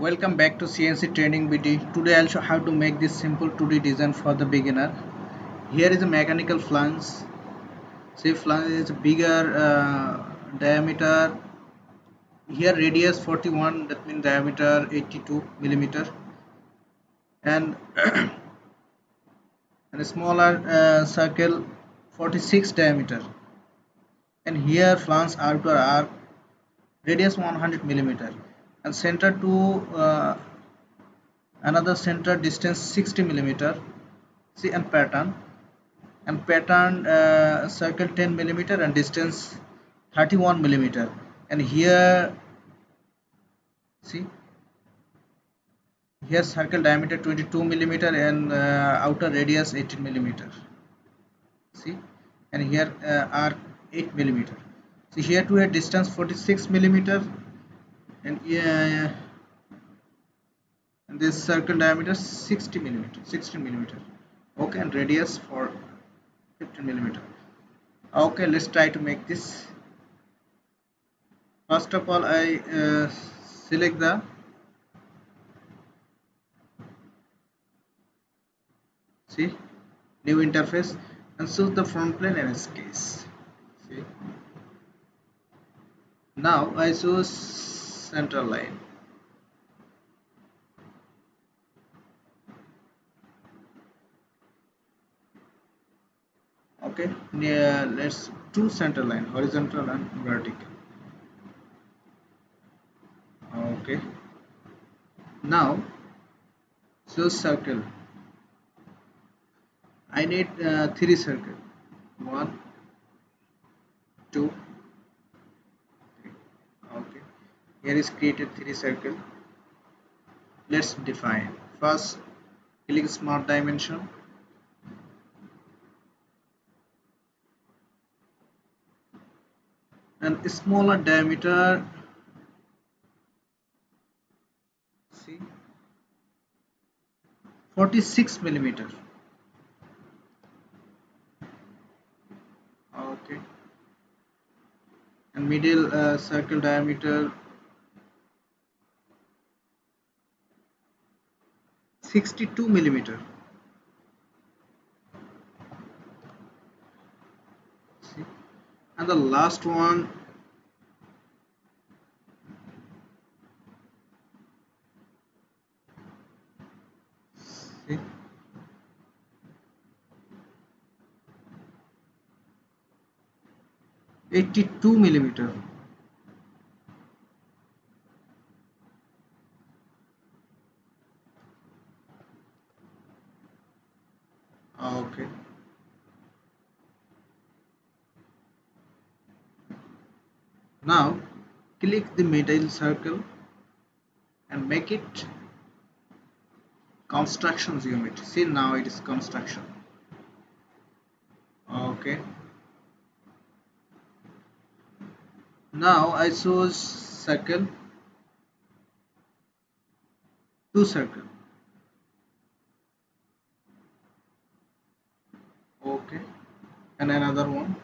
Welcome back to CNC Training BD. Today I'll show how to make this simple 2D design for the beginner. Here is a mechanical flange. See, flange is bigger diameter. Here radius 41, that means diameter 82 millimeter, and and a smaller circle 46 diameter. And here flange outer arc radius 100 millimeter, and center to another center distance 60 millimeter. See, and pattern circle 10 millimeter and distance 31 millimeter. And here, see, here circle diameter 22 millimeter and outer radius 18 millimeter. See, and here arc 8 millimeter. See, here to a distance 46 millimeter, and and this circle diameter 60 millimeter, 16 millimeter. Okay, and radius for 15 millimeter. Okay, let's try to make this. First of all, I select the new interface and choose the front plane and sketch. See, now I choose center line. Okay, let's do center line, horizontal and vertical. Okay, now choose circle. I need 3 circle. 1, 2, 3. Okay, here is created 3 circle. Let's define. First, click smart dimension. And smaller diameter, see, 46 millimeter. Okay, and middle circle diameter 62 millimeter. See, and the last one, see, 82 millimeter. Okay, now click the middle circle and make it construction geometry. See, now it is construction. Okay, now I choose circle, 2 circle. Okay, and another one.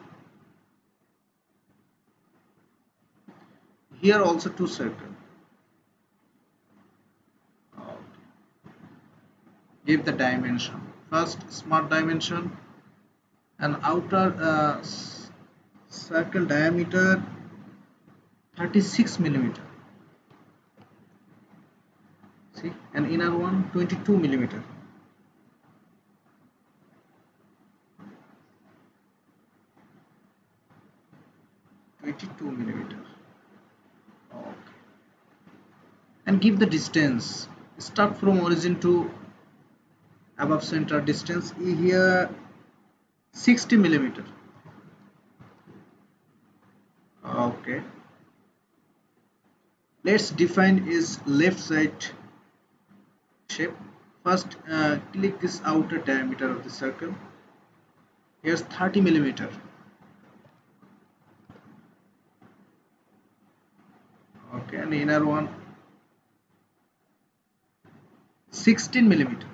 Here also 2 circle. Okay. Give the dimension. First, smart dimension, and outer circle diameter 36 millimeter. See, and inner one 22 millimeter. Okay, and give the distance. Start from origin to above center distance. Here 60 millimeter. Okay, let's define is left side shape. First, click this outer diameter of the circle. Here's 30 millimeter. Okay, and inner one 16 millimeter.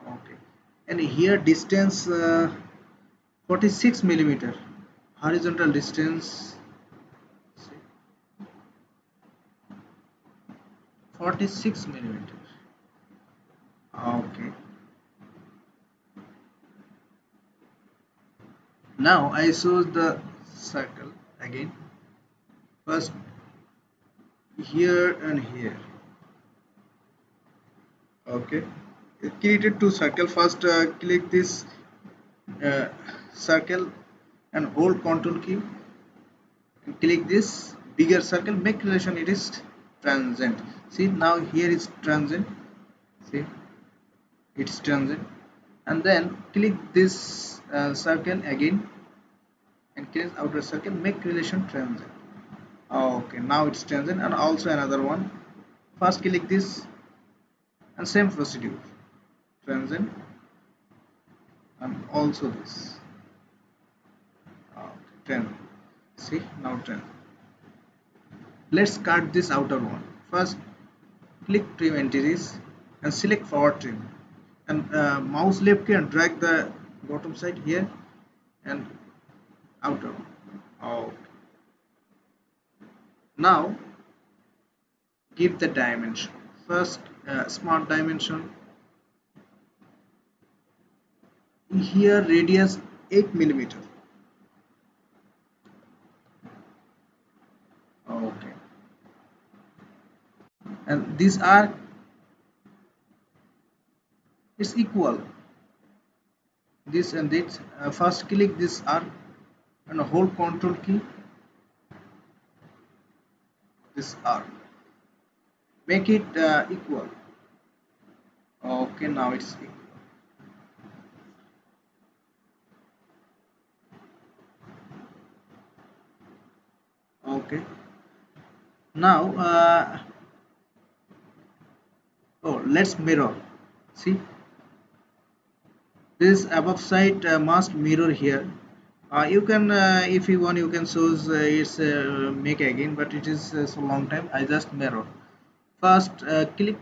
Okay, and here distance 46 millimeter. Horizontal distance, see, 46 millimeter. Okay, now I choose the circle again, first here and here. Okay, it created two circle. First click this uh, circle and hold control key and click this bigger circle, make relation it is transient. See, now here is transient. See, it's transient. And then click this circle again and click outer circle, make relation transient. Okay, now it's transient. And also another one, first click this and same procedure, transient, and also this. Okay, transient. See, now transient. Let's cut this outer one. First click trim entities and select forward trim, and mouse left key and drag the bottom side here and outer one. Okay. Now give the dimension. First smart dimension, here radius 8 millimeter. Okay, and this arc is equal, this and this. First click this arc and hold control key, this arc, make it equal. Okay, now it's equal. Okay, now oh, let's mirror. See, this above side must mirror here. You can if you want you can choose its make again, but it is so long time. I just mirror. First click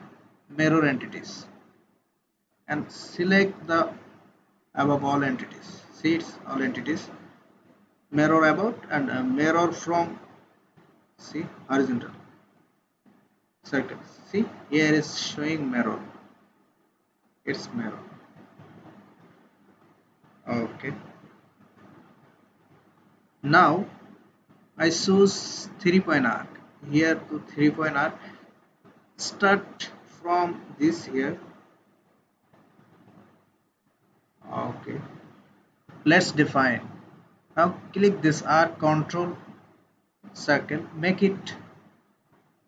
mirror entities and select the above all entities. See, it's all entities, mirror about and mirror from. See, horizontal circle. See, here is showing mirror, it's mirror. Okay, now I choose 3-point arc, here to 3-point arc, start from this here. Okay, let's define. Now click this arc, control circle, make it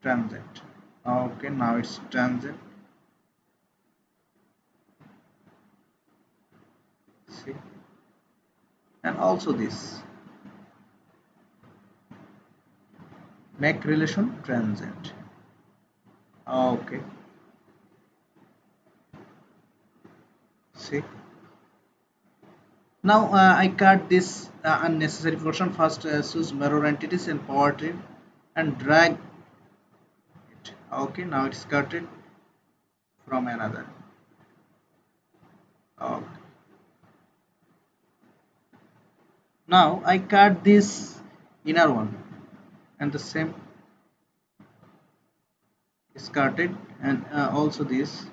transient. Okay, now it's transient. See, and also this, make relation transient. Okay, see, now I cut this unnecessary portion. First choose mirror entities and power trim and drag it. Okay, now it's cutted from another. Okay, now I cut this inner one and the same is cutted, and also this.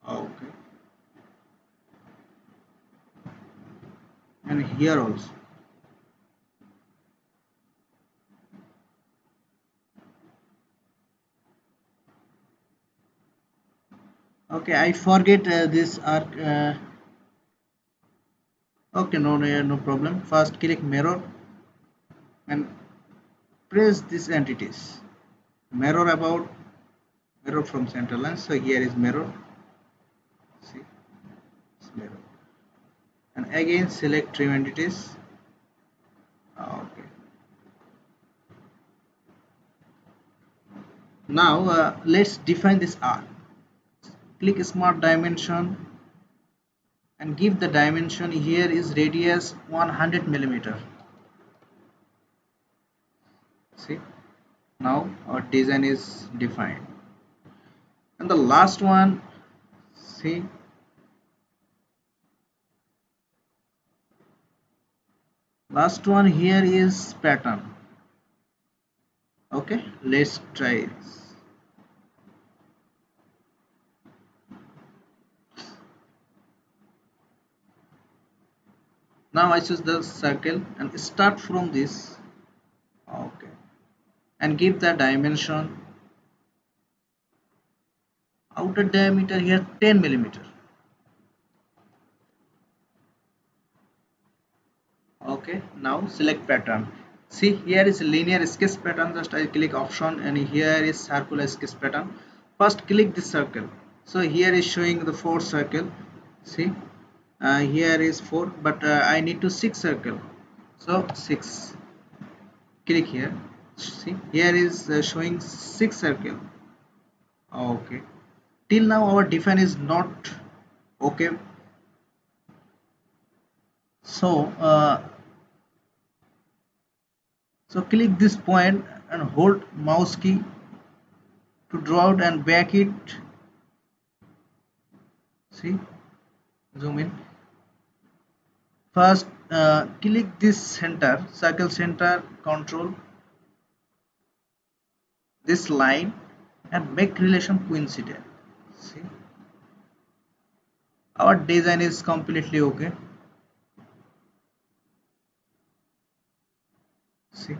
Okay, and here also. Okay, I forget this arc. Okay, no problem. First click mirror and press these entities. Mirror about, mirror from center line. So here is mirror. See, it's mirror. And again select trim entities. Okay. Now let's define this arc. Click smart dimension and give the dimension. Here is radius 100 millimeter. See, now our design is defined. And the last one, see, Last one here is pattern. Okay, let's try this. Now I choose the circle and start from this. Okay, and give the dimension. Outer diameter here 10 millimeter. Okay, now select pattern. See, here is linear sketch pattern. Just I click option and here is circular sketch pattern. First click this circle. So here is showing the 4 circle. See, here is 4, but I need to 6 circle. So 6, click here. See, here is showing 6 circle. Okay, till now our define is not okay. So click this point and hold mouse key to draw out and back it. See, zoom in. First click this center, circle center, control this line and make relation coincident. See, our design is completely okay. See,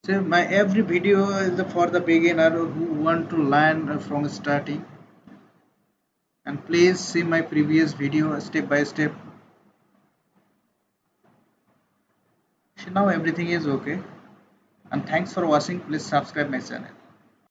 so my every video is for the beginner who want to learn from starting, and please see my previous video step by step. So now everything is okay, and thanks for watching. Please subscribe my channel.